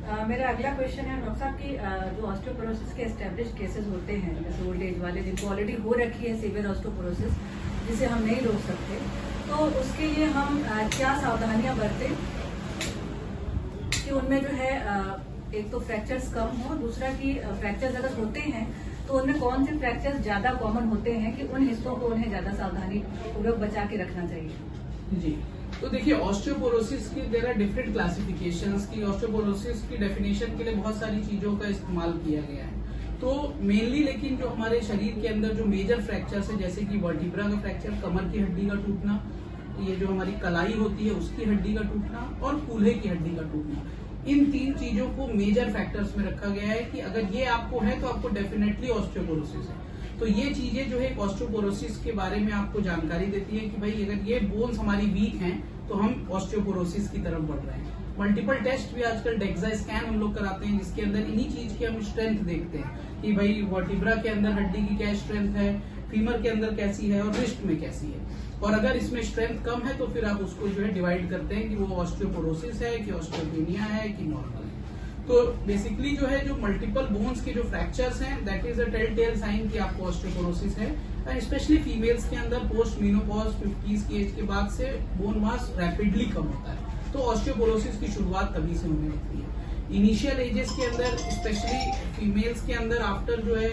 मेरा अगला क्वेश्चन है डॉक्टर साहब कि जो ऑस्टियोपोरोसिस के एस्टेब्लिश केसेस होते हैं जैसे ओल्ड एज वाले जिनको ऑलरेडी हो रखी है सीवियर ऑस्टियोपोरोसिस जिसे हम नहीं रोक सकते, तो उसके लिए हम क्या सावधानियां बरतें कि उनमें जो है एक तो फ्रैक्चर्स कम हो, दूसरा कि फ्रैक्चर्स अगर होते हैं तो उनमें कौन से फ्रैक्चर्स ज्यादा कॉमन होते हैं कि उन हिस्सों को उन्हें ज्यादा सावधानी पूर्वक बचा के रखना चाहिए। जी, तो देखिए ऑस्टियोपोरोसिस की देयर आर डिफरेंट क्लासिफिकेशंस की। ऑस्टियोपोरोसिस की डेफिनेशन के लिए बहुत सारी चीजों का इस्तेमाल किया गया है। तो मेनली लेकिन जो हमारे शरीर के अंदर जो मेजर फ्रैक्चर्स है जैसे कि वर्टिब्रा का फ्रैक्चर, कमर की हड्डी का टूटना, ये जो हमारी कलाई होती है उसकी हड्डी का टूटना और कूल्हे की हड्डी का टूटना, इन 3 चीजों को मेजर फैक्टर्स में रखा गया है कि अगर ये आपको है तो आपको डेफिनेटली ऑस्टियोपोरोसिस है। तो ये चीजें जो है ऑस्टियोपोरोसिस के बारे में आपको जानकारी देती है कि भाई अगर ये बोन्स हमारी वीक हैं तो हम ऑस्टियोपोरोसिस की तरफ बढ़ रहे हैं। मल्टीपल टेस्ट भी आजकल डेक्सा स्कैन हम लोग कराते हैं जिसके अंदर इन्हीं चीज की हम स्ट्रेंथ देखते हैं कि भाई वर्टिब्रा के अंदर हड्डी की क्या स्ट्रेंथ है, फीमर के अंदर कैसी है और रिस्ट में कैसी है। और अगर इसमें स्ट्रेंथ कम है तो फिर आप उसको जो है डिवाइड करते हैं कि वो ऑस्टियोपोरोसिस है कि ऑस्टियोपेनिया है कि नॉर्मल है। तो बेसिकली जो है जो मल्टीपल बोन्स के जो फ्रैक्चर्स हैं that is a tell tale sign कि आपको ऑस्टियोपोरोसिस है। एंड स्पेशली फीमेल्स के अंदर पोस्ट मीनोपॉज 50s की एज के बाद से बोन मास रैपिडली कम होता है, तो ऑस्टियोपोरोसिस की शुरुआत तभी से होने लगती है। इनिशियल एजेस के अंदर स्पेशली फीमेल्स के अंदर आफ्टर जो है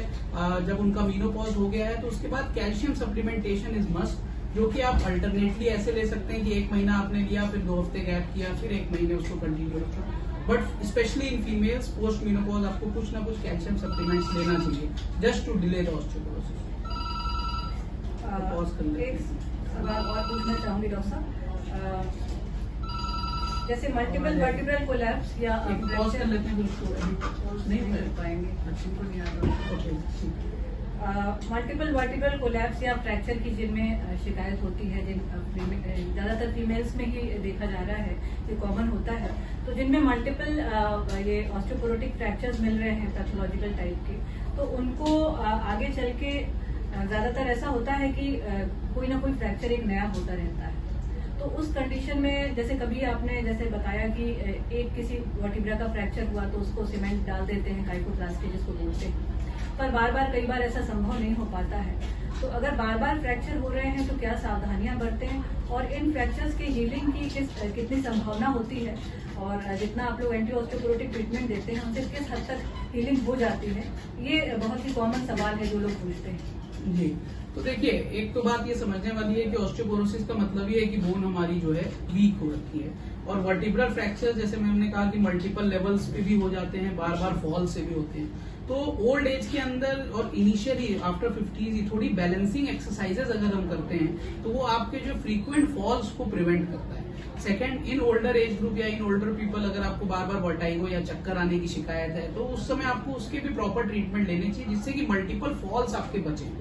जब उनका मीनोपॉज हो गया है तो उसके बाद कैल्शियम सप्लीमेंटेशन इज मस्ट, जो कि आप अल्टरनेटली ऐसे ले सकते हैं कि 1 महीना आपने लिया फिर 2 हफ्ते गैप किया फिर 1 महीने उसको कंटिन्यू रखा। But specially in females post menopause आपको कुछ ना कुछ कैल्शियम सप्लीमेंट्स लेना चाहिए just to delay the osteoporosis. Pause कर लेते एक हैं। सवाल और पूछना चाहूंगी डॉक्टर साहब, जैसे मल्टीपल वर्टिब्रल कोलैप्स या पॉज कर लेते हैं, नहीं कर पाएंगे, नहीं आता। मल्टीपल वर्टिब्रल कोलैप्स या फ्रैक्चर की जिनमें शिकायत होती है, जिन ज्यादातर फीमेल्स में ही देखा जा रहा है, ये कॉमन होता है, तो जिनमें मल्टीपल ये ऑस्टियोपोरोटिक फ्रैक्चर्स मिल रहे हैं पैथोलॉजिकल टाइप के, तो उनको आगे चल के ज्यादातर ऐसा होता है कि कोई ना कोई फ्रैक्चर एक नया होता रहता है। तो उस कंडीशन में जैसे कभी आपने जैसे बताया कि एक किसी वर्टिब्रा का फ्रैक्चर हुआ तो उसको सीमेंट डाल देते हैं, काइकोप्लास्टी जिसको बोलते हैं, पर बार बार कई बार ऐसा संभव नहीं हो पाता है। तो अगर बार बार फ्रैक्चर हो रहे हैं तो क्या सावधानियां बरतें और इन फ्रैक्चर्स की हीलिंग की कितनी संभावना होती है, और जितना आप लोग एंटी ऑस्टियोपोरोटिक ट्रीटमेंट देते हैं उनसे किस हद तक हीलिंग हो जाती है, ये बहुत ही कॉमन सवाल है जो लोग पूछते हैं। जी, तो देखिए एक तो बात ये समझने वाली है कि ऑस्टियोपोरोसिस का मतलब ये है कि बोन हमारी जो है वीक हो रखी है, और वर्टिब्रल फ्रैक्चर जैसे हमने कहा कि मल्टीपल लेवल्स पे भी हो जाते हैं, बार बार फॉल से भी होते हैं। तो ओल्ड एज के अंदर और इनिशियली आफ्टर 50s थोड़ी बैलेंसिंग एक्सरसाइजेज अगर हम करते हैं तो वो आपके जो फ्रीक्वेंट फॉल्स को प्रिवेंट करता है। Second, in older age group या इन ओल्डर पीपल अगर आपको बार बार वर्टाइगो या चक्कर आने की शिकायत है तो उस समय आपको उसके भी प्रॉपर ट्रीटमेंट लेनी चाहिए जिससे कि मल्टीपल फॉल्स आपके बचे।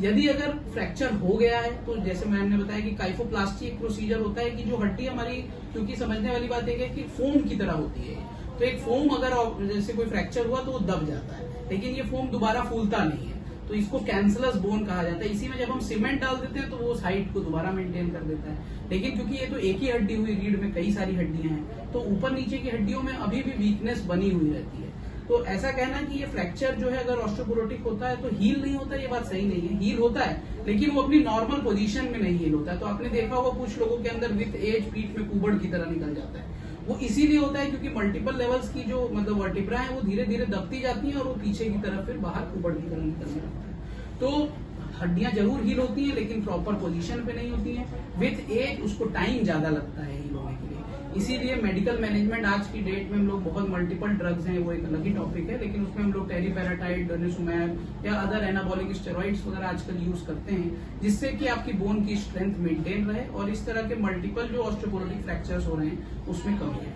यदि अगर फ्रैक्चर हो गया है तो जैसे मैम ने बताया कि काइफोप्लास्टी एक प्रोसीजर होता है कि जो हड्डी हमारी, क्योंकि समझने वाली बात है कि फोम की तरह होती है, तो एक फोम अगर जैसे कोई फ्रैक्चर हुआ तो वो दब जाता है, लेकिन ये फोम दोबारा फूलता नहीं है, तो इसको कैंसलस बोन कहा जाता है। इसी में जब हम सीमेंट डाल देते हैं तो वो उस हाइट को दोबारा मेंटेन कर देता है। लेकिन क्योंकि ये तो एक ही हड्डी हुई, रीढ़ में कई सारी हड्डियां हैं, तो ऊपर नीचे की हड्डियों में अभी भी वीकनेस बनी हुई रहती है। तो ऐसा कहना कि ये फ्रैक्चर जो है अगर ऑस्टियोपोरोटिक होता है तो हील नहीं होता, ये बात सही नहीं है। हील होता है लेकिन वो अपनी नॉर्मल पोजीशन में नहीं हील होता है। तो आपने देखा होगा कुछ लोगों के अंदर विथ एज पीठ में कुबड़ की तरह निकल जाता है, वो इसीलिए होता है क्योंकि मल्टीपल लेवल्स की जो मतलब वर्टिब्रा है वो धीरे धीरे दबती जाती है और वो पीछे की तरफ फिर बाहर कुबड़ की तरह निकलने लगता है। तो हड्डियां जरूर हील होती हैं लेकिन प्रॉपर पोजीशन पे नहीं होती हैं। विथ एज उसको टाइम ज्यादा लगता है हील होने के लिए, इसीलिए मेडिकल मैनेजमेंट आज की डेट में हम लोग बहुत मल्टीपल ड्रग्स हैं, वो एक अलग ही टॉपिक है, लेकिन उसमें हम लोग टेरिपेराटाइड, डेनिसुमैब या अदर एनाबॉलिक स्टेरॉइड्स वगैरह आजकल यूज करते हैं जिससे कि आपकी बोन की स्ट्रेंथ मेंटेन रहे और इस तरह के मल्टीपल जो ऑस्टियोपोरोटिक फ्रैक्चर्स हो रहे हैं उसमें कमी है।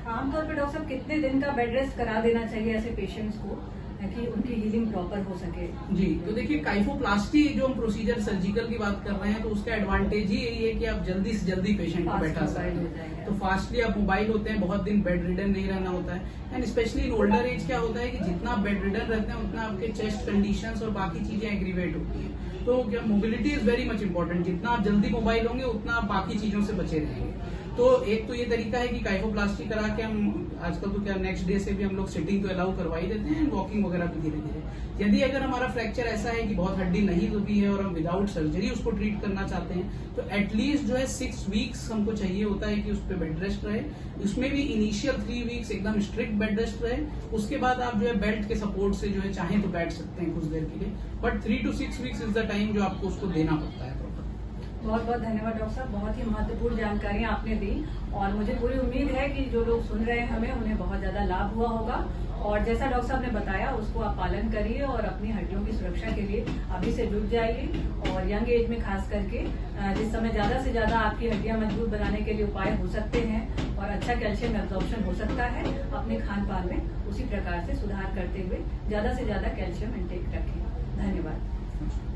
आमतौर पर डॉक्टर साहब कितने दिन का बेड रेस्ट करा देना चाहिए ऐसे पेशेंट्स को कि उनकी हीलिंग प्रॉपर हो सके? जी, तो देखिए काइफोप्लास्टी जो हम प्रोसीजर सर्जिकल की बात कर रहे हैं तो उसका एडवांटेज ही यही है कि आप जल्दी से जल्दी पेशेंट को बैठा सकते हैं, तो फास्टली आप मोबाइल होते हैं, बहुत दिन बेड रिडन नहीं रहना होता है। And specially in older age क्या होता है कि जितना आप बेड रिडन रहते हैं उतना आपके चेस्ट कंडीशंस और बाकी चीजें एग्रीवेट होती हैं। तो क्या mobility is very much important, जितना आप जल्दी मोबाइल होंगे उतना आप बाकी चीजों से बचे रहेंगे। तो एक तो ये तरीका है कि काइफोप्लास्टी करा के हम आजकल तो क्या नेक्स्ट डे से भी हम लोग सिटिंग तो अलाउ करवा ही देते हैं, वॉकिंग वगैरह भी धीरे धीरे। यदि अगर हमारा फ्रैक्चर ऐसा है कि बहुत हड्डी नहीं दबी है और हम विदाउट सर्जरी उसको ट्रीट करना चाहते हैं, तो एटलीस्ट जो है 6 वीक्स हमको चाहिए होता है कि उस पर बेड रेस्ट रहे। उसमें भी इनिशियल 3 वीक्स एकदम स्ट्रिक्ट बेड रेस्ट रहे। उसके बाद आप जो है बेल्ट के सपोर्ट से जो है चाहें तो बैठ सकते हैं कुछ देर के लिए, but 3 to 6 weeks is the time जो आपको उसको देना पड़ता है। बहुत बहुत धन्यवाद डॉक्टर साहब, बहुत ही महत्वपूर्ण जानकारी आपने दी और मुझे पूरी उम्मीद है कि जो लोग सुन रहे हैं हमें उन्हें बहुत ज्यादा लाभ हुआ होगा। और जैसा डॉक्टर साहब ने बताया उसको आप पालन करिए और अपनी हड्डियों की सुरक्षा के लिए अभी से जुट जाइए। और यंग एज में खास करके जिस समय ज्यादा से ज्यादा आपकी हड्डियां मजबूत बनाने के लिए उपाय हो सकते हैं और अच्छा कैल्शियम एब्जॉर्प्शन हो सकता है, अपने खान पान में उसी प्रकार से सुधार करते हुए ज्यादा से ज्यादा कैल्शियम इंटेक रखें। धन्यवाद।